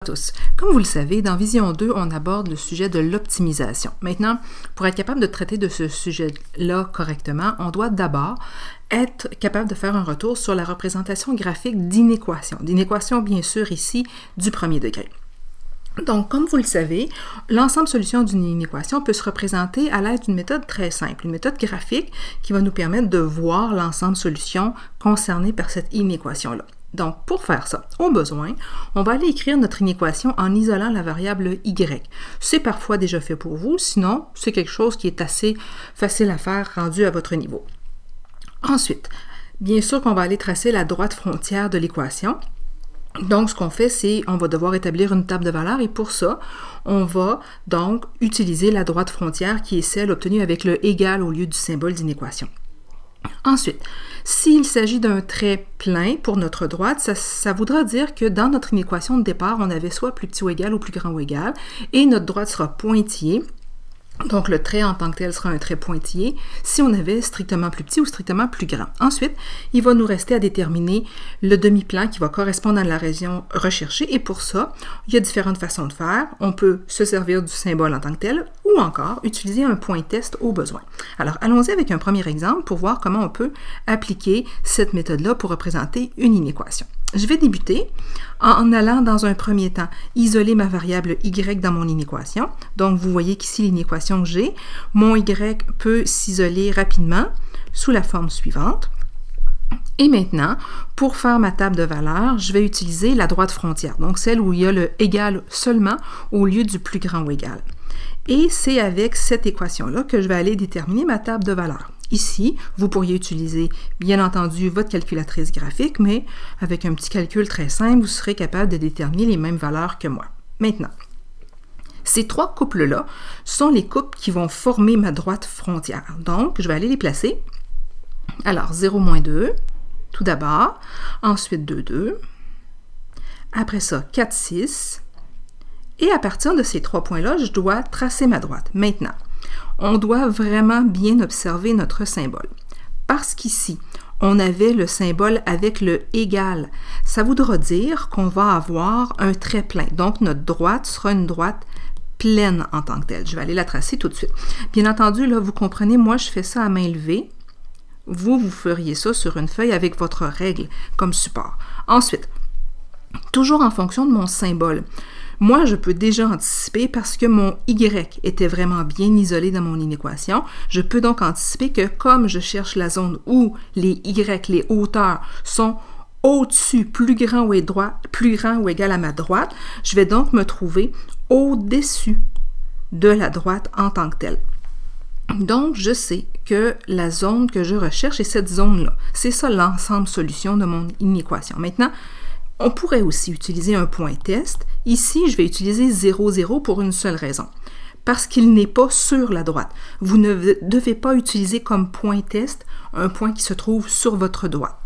Bonjour à tous. Comme vous le savez, dans Vision 2, on aborde le sujet de l'optimisation. Maintenant, pour être capable de traiter de ce sujet-là correctement, on doit d'abord être capable de faire un retour sur la représentation graphique d'inéquations, bien sûr, ici, du premier degré. Donc, comme vous le savez, l'ensemble solution d'une inéquation peut se représenter à l'aide d'une méthode très simple, une méthode graphique qui va nous permettre de voir l'ensemble solution concerné par cette inéquation-là. Donc, pour faire ça, au besoin, on va aller écrire notre inéquation en isolant la variable y. C'est parfois déjà fait pour vous, sinon, c'est quelque chose qui est assez facile à faire rendu à votre niveau. Ensuite, bien sûr qu'on va aller tracer la droite frontière de l'équation. Donc, ce qu'on fait, c'est on va devoir établir une table de valeurs et pour ça, on va donc utiliser la droite frontière qui est celle obtenue avec le égal au lieu du symbole d'inéquation. Ensuite, s'il s'agit d'un trait plein pour notre droite, ça voudra dire que dans notre inéquation de départ, on avait soit plus petit ou égal ou plus grand ou égal, et notre droite sera pointillée. Donc, le trait en tant que tel sera un trait pointillé si on avait strictement plus petit ou strictement plus grand. Ensuite, il va nous rester à déterminer le demi-plan qui va correspondre à la région recherchée. Et pour ça, il y a différentes façons de faire. On peut se servir du symbole en tant que tel ou encore utiliser un point test au besoin. Alors, allons-y avec un premier exemple pour voir comment on peut appliquer cette méthode-là pour représenter une inéquation. Je vais débuter en allant dans un premier temps isoler ma variable y dans mon inéquation. Donc, vous voyez qu'ici, l'inéquation que j'ai, mon y peut s'isoler rapidement sous la forme suivante. Et maintenant, pour faire ma table de valeurs, je vais utiliser la droite frontière, donc celle où il y a le égal seulement au lieu du plus grand ou égal. Et c'est avec cette équation-là que je vais aller déterminer ma table de valeurs. Ici, vous pourriez utiliser, bien entendu, votre calculatrice graphique, mais avec un petit calcul très simple, vous serez capable de déterminer les mêmes valeurs que moi. Maintenant, ces trois couples-là sont les couples qui vont former ma droite frontière. Donc, je vais aller les placer. Alors, 0, moins 2, tout d'abord. Ensuite, 2, 2. Après ça, 4, 6. Et à partir de ces trois points-là, je dois tracer ma droite. Maintenant, on doit vraiment bien observer notre symbole. Parce qu'ici, on avait le symbole avec le égal. Ça voudra dire qu'on va avoir un trait plein. Donc, notre droite sera une droite pleine en tant que telle. Je vais aller la tracer tout de suite. Bien entendu, là, vous comprenez, moi, je fais ça à main levée. Vous feriez ça sur une feuille avec votre règle comme support. Ensuite, toujours en fonction de mon symbole, moi, je peux déjà anticiper parce que mon y était vraiment bien isolé dans mon inéquation. Je peux donc anticiper que comme je cherche la zone où les y, les hauteurs, sont au-dessus, plus grand ou égal à ma droite, je vais donc me trouver au-dessus de la droite en tant que telle. Donc, je sais que la zone que je recherche est cette zone-là. C'est ça l'ensemble solution de mon inéquation. Maintenant, on pourrait aussi utiliser un point test. Ici, je vais utiliser 0, 0 pour une seule raison. Parce qu'il n'est pas sur la droite. Vous ne devez pas utiliser comme point test un point qui se trouve sur votre droite.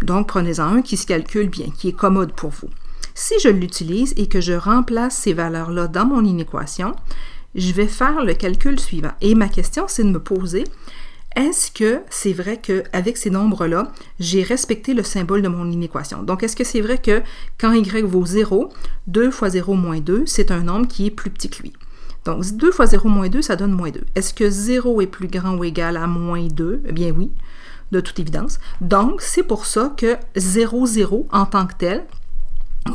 Donc, prenez-en un qui se calcule bien, qui est commode pour vous. Si je l'utilise et que je remplace ces valeurs-là dans mon inéquation, je vais faire le calcul suivant. Et ma question, c'est de me poser, est-ce que c'est vrai qu'avec ces nombres-là, j'ai respecté le symbole de mon inéquation? Donc, est-ce que c'est vrai que quand y vaut 0, 2 fois 0 moins 2, c'est un nombre qui est plus petit que lui? Donc, 2 fois 0 moins 2, ça donne moins 2. Est-ce que 0 est plus grand ou égal à moins 2? Eh bien oui, de toute évidence. Donc, c'est pour ça que 0, 0 en tant que tel,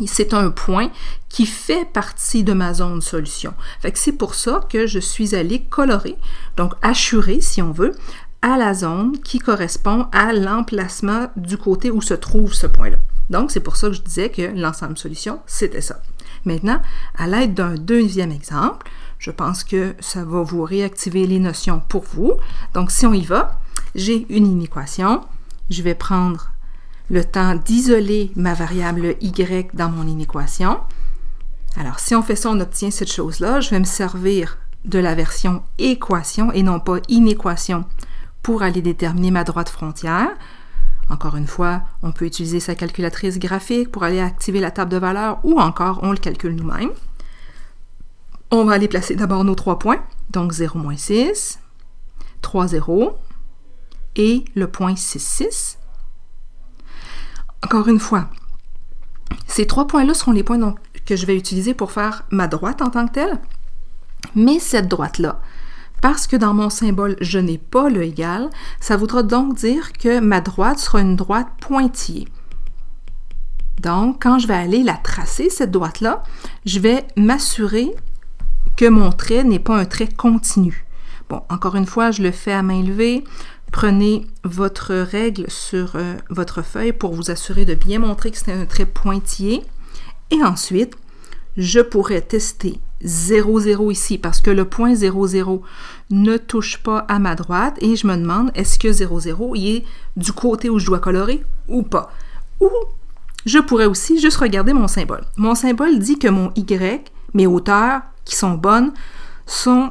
c'est un point qui fait partie de ma zone solution. Fait que c'est pour ça que je suis allée colorer, donc assurer, si on veut, à la zone qui correspond à l'emplacement du côté où se trouve ce point-là. Donc, c'est pour ça que je disais que l'ensemble solution, c'était ça. Maintenant, à l'aide d'un deuxième exemple, je pense que ça va vous réactiver les notions pour vous. Donc, si on y va, j'ai une inéquation. Je vais prendre le temps d'isoler ma variable y dans mon inéquation. Alors, si on fait ça, on obtient cette chose-là. Je vais me servir de la version équation et non pas inéquation pour aller déterminer ma droite frontière. Encore une fois, on peut utiliser sa calculatrice graphique pour aller activer la table de valeurs ou encore, on le calcule nous-mêmes. On va aller placer d'abord nos trois points, donc 0, moins 6, 3, 0 et le point 6, 6. Encore une fois, ces trois points-là seront les points que que je vais utiliser pour faire ma droite en tant que telle. Mais cette droite-là, parce que dans mon symbole, je n'ai pas le égal, ça voudra donc dire que ma droite sera une droite pointillée. Donc, quand je vais aller la tracer, cette droite-là, je vais m'assurer que mon trait n'est pas un trait continu. Bon, encore une fois, je le fais à main levée. Prenez votre règle sur votre feuille pour vous assurer de bien montrer que c'est un trait pointillé. Et ensuite, je pourrais tester 0, 0 ici parce que le point 0, 0 ne touche pas à ma droite et je me demande est-ce que 0, 0 il est du côté où je dois colorer ou pas. Ou je pourrais aussi juste regarder mon symbole. Mon symbole dit que mon Y, mes hauteurs qui sont bonnes, sont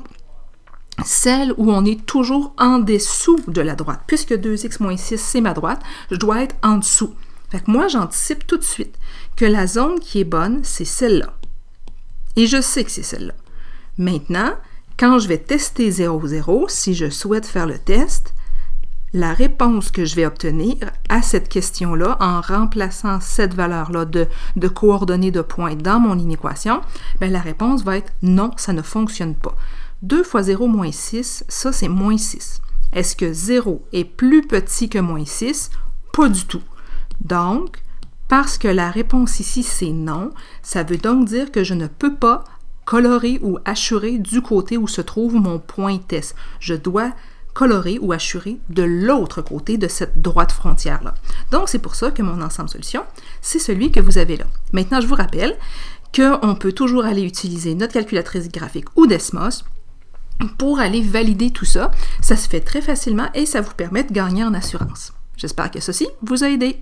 celles où on est toujours en dessous de la droite. Puisque 2x moins 6, c'est ma droite, je dois être en dessous. Fait que moi, j'anticipe tout de suite que la zone qui est bonne, c'est celle-là. Et je sais que c'est celle-là. Maintenant, quand je vais tester 0, 0, si je souhaite faire le test, la réponse que je vais obtenir à cette question-là, en remplaçant cette valeur-là de coordonnées de points dans mon inéquation, bien, la réponse va être non, ça ne fonctionne pas. 2 fois 0 moins 6, ça c'est moins 6. Est-ce que 0 est plus petit que moins 6? Pas du tout. Donc, parce que la réponse ici, c'est non, ça veut donc dire que je ne peux pas colorer ou hachurer du côté où se trouve mon point test. Je dois colorer ou hachurer de l'autre côté de cette droite frontière-là. Donc, c'est pour ça que mon ensemble solution, c'est celui que vous avez là. Maintenant, je vous rappelle qu'on peut toujours aller utiliser notre calculatrice graphique ou Desmos pour aller valider tout ça. Ça se fait très facilement et ça vous permet de gagner en assurance. J'espère que ceci vous a aidé.